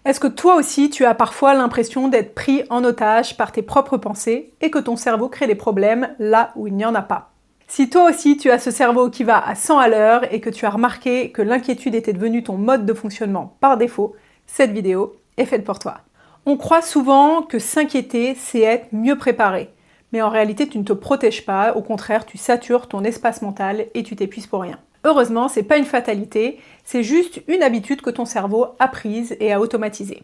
Est-ce que toi aussi, tu as parfois l'impression d'être pris en otage par tes propres pensées et que ton cerveau crée des problèmes là où il n'y en a pas? Si toi aussi, tu as ce cerveau qui va à 100 à l'heure et que tu as remarqué que l'inquiétude était devenue ton mode de fonctionnement par défaut, cette vidéo est faite pour toi. On croit souvent que s'inquiéter, c'est être mieux préparé. Mais en réalité, tu ne te protèges pas, au contraire, tu satures ton espace mental et tu t'épuises pour rien. Heureusement, c'est pas une fatalité, c'est juste une habitude que ton cerveau a prise et a automatisée.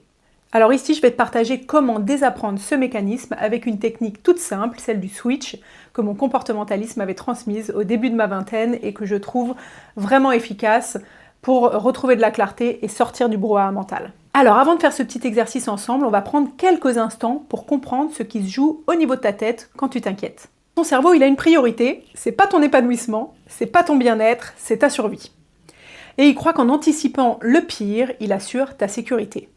Alors ici, je vais te partager comment désapprendre ce mécanisme avec une technique toute simple, celle du switch, que mon comportementaliste m'avait transmise au début de ma vingtaine et que je trouve vraiment efficace pour retrouver de la clarté et sortir du brouhaha mental. Alors avant de faire ce petit exercice ensemble, on va prendre quelques instants pour comprendre ce qui se joue au niveau de ta tête quand tu t'inquiètes. Ton cerveau, il a une priorité, c'est pas ton épanouissement, c'est pas ton bien-être, c'est ta survie. Et il croit qu'en anticipant le pire, il assure ta sécurité.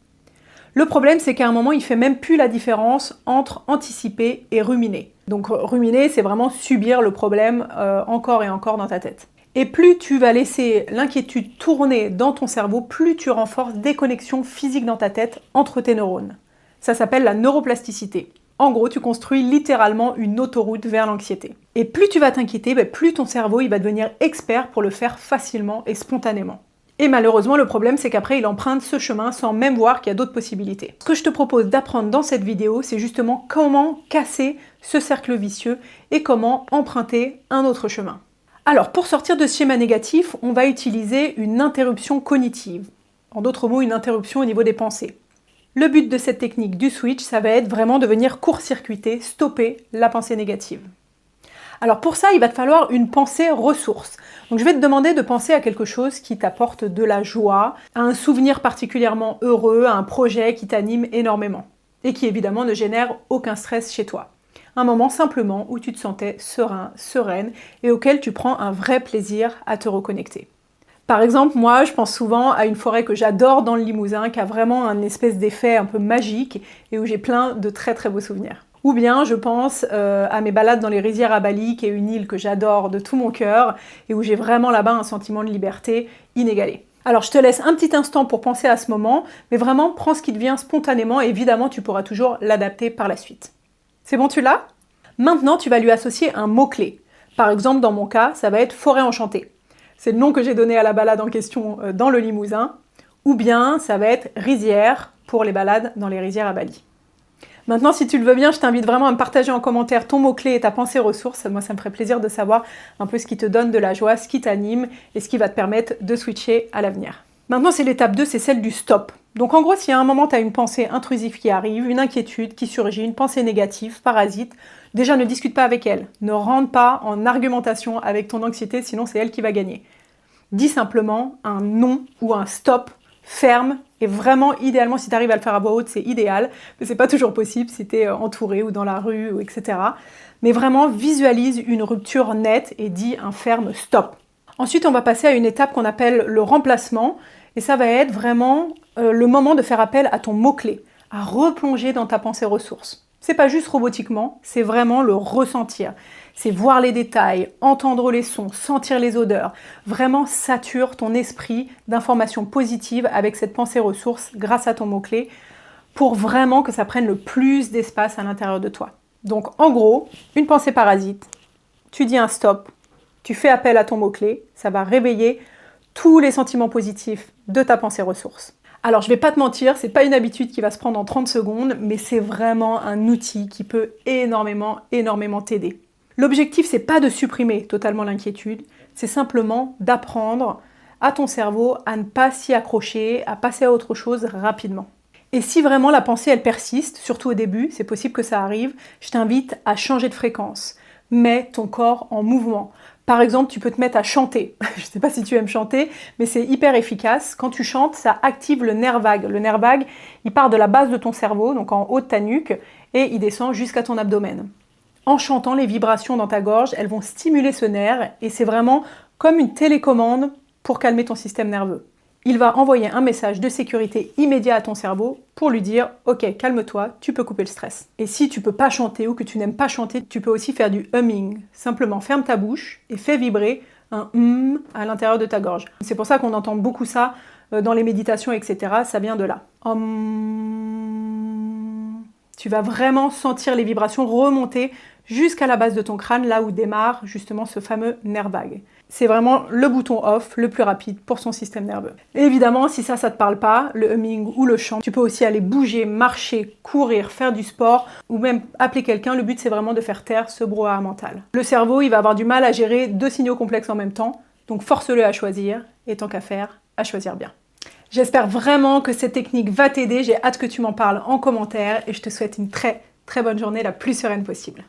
Le problème, c'est qu'à un moment, il fait même plus la différence entre anticiper et ruminer. Donc ruminer, c'est vraiment subir le problème encore et encore dans ta tête. Et plus tu vas laisser l'inquiétude tourner dans ton cerveau, plus tu renforces des connexions physiques dans ta tête entre tes neurones. Ça s'appelle la neuroplasticité. En gros, tu construis littéralement une autoroute vers l'anxiété. Et plus tu vas t'inquiéter, plus ton cerveau il va devenir expert pour le faire facilement et spontanément. Et malheureusement, le problème, c'est qu'après, il emprunte ce chemin sans même voir qu'il y a d'autres possibilités. Ce que je te propose d'apprendre dans cette vidéo, c'est justement comment casser ce cercle vicieux et comment emprunter un autre chemin. Alors, pour sortir de ce schéma négatif, on va utiliser une interruption cognitive. En d'autres mots, une interruption au niveau des pensées. Le but de cette technique du switch, ça va être vraiment de venir court-circuiter, stopper la pensée négative. Alors pour ça, il va te falloir une pensée ressource. Donc je vais te demander de penser à quelque chose qui t'apporte de la joie, à un souvenir particulièrement heureux, à un projet qui t'anime énormément et qui évidemment ne génère aucun stress chez toi. Un moment simplement où tu te sentais serein, sereine et auquel tu prends un vrai plaisir à te reconnecter. Par exemple, moi, je pense souvent à une forêt que j'adore dans le Limousin, qui a vraiment un espèce d'effet un peu magique et où j'ai plein de très très beaux souvenirs. Ou bien je pense à mes balades dans les rizières à Bali, qui est une île que j'adore de tout mon cœur et où j'ai vraiment là-bas un sentiment de liberté inégalé. Alors je te laisse un petit instant pour penser à ce moment, mais vraiment prends ce qui te vient spontanément et évidemment tu pourras toujours l'adapter par la suite. C'est bon, tu l'as? Maintenant tu vas lui associer un mot-clé. Par exemple dans mon cas, ça va être forêt enchantée. C'est le nom que j'ai donné à la balade en question dans le Limousin. Ou bien ça va être rizière pour les balades dans les rizières à Bali. Maintenant, si tu le veux bien, je t'invite vraiment à me partager en commentaire ton mot-clé et ta pensée ressource. Moi, ça me ferait plaisir de savoir un peu ce qui te donne de la joie, ce qui t'anime et ce qui va te permettre de switcher à l'avenir. Maintenant, c'est l'étape 2, c'est celle du stop. Donc en gros, si à un moment, tu as une pensée intrusive qui arrive, une inquiétude qui surgit, une pensée négative, parasite, déjà ne discute pas avec elle. Ne rentre pas en argumentation avec ton anxiété, sinon c'est elle qui va gagner. Dis simplement un non ou un stop ferme. Et vraiment, idéalement, si tu arrives à le faire à voix haute, c'est idéal. Mais c'est pas toujours possible si tu es entouré ou dans la rue, ou etc. Mais vraiment, visualise une rupture nette et dis un ferme stop. Ensuite, on va passer à une étape qu'on appelle le remplacement. Et ça va être vraiment le moment de faire appel à ton mot-clé, à replonger dans ta pensée ressource. C'est pas juste robotiquement, c'est vraiment le ressentir. C'est voir les détails, entendre les sons, sentir les odeurs. Vraiment sature ton esprit d'informations positives avec cette pensée ressource grâce à ton mot-clé pour vraiment que ça prenne le plus d'espace à l'intérieur de toi. Donc en gros, une pensée parasite, tu dis un stop, tu fais appel à ton mot-clé, ça va réveiller tous les sentiments positifs de ta pensée ressource. Alors, je vais pas te mentir, c'est pas une habitude qui va se prendre en 30 secondes, mais c'est vraiment un outil qui peut énormément t'aider. L'objectif, c'est pas de supprimer totalement l'inquiétude, c'est simplement d'apprendre à ton cerveau à ne pas s'y accrocher, à passer à autre chose rapidement. Et si vraiment la pensée, elle persiste, surtout au début, c'est possible que ça arrive, je t'invite à changer de fréquence. Mets ton corps en mouvement. Par exemple, tu peux te mettre à chanter. Je ne sais pas si tu aimes chanter, mais c'est hyper efficace. Quand tu chantes, ça active le nerf vague. Le nerf vague, il part de la base de ton cerveau, donc en haut de ta nuque, et il descend jusqu'à ton abdomen. En chantant, les vibrations dans ta gorge, elles vont stimuler ce nerf, et c'est vraiment comme une télécommande pour calmer ton système nerveux. Il va envoyer un message de sécurité immédiat à ton cerveau pour lui dire « Ok, calme-toi, tu peux couper le stress ». Et si tu peux pas chanter ou que tu n'aimes pas chanter, tu peux aussi faire du humming. Simplement ferme ta bouche et fais vibrer un à l'intérieur de ta gorge. C'est pour ça qu'on entend beaucoup ça dans les méditations, etc. Ça vient de là. Tu vas vraiment sentir les vibrations remonter jusqu'à la base de ton crâne, là où démarre justement ce fameux nerf vague. C'est vraiment le bouton off le plus rapide pour son système nerveux. Et évidemment, si ça te parle pas, le humming ou le chant, tu peux aussi aller bouger, marcher, courir, faire du sport ou même appeler quelqu'un. Le but, c'est vraiment de faire taire ce brouhaha mental. Le cerveau, il va avoir du mal à gérer 2 signaux complexes en même temps, donc force-le à choisir, et tant qu'à faire, à choisir bien. J'espère vraiment que cette technique va t'aider. J'ai hâte que tu m'en parles en commentaire et je te souhaite une très très bonne journée la plus sereine possible.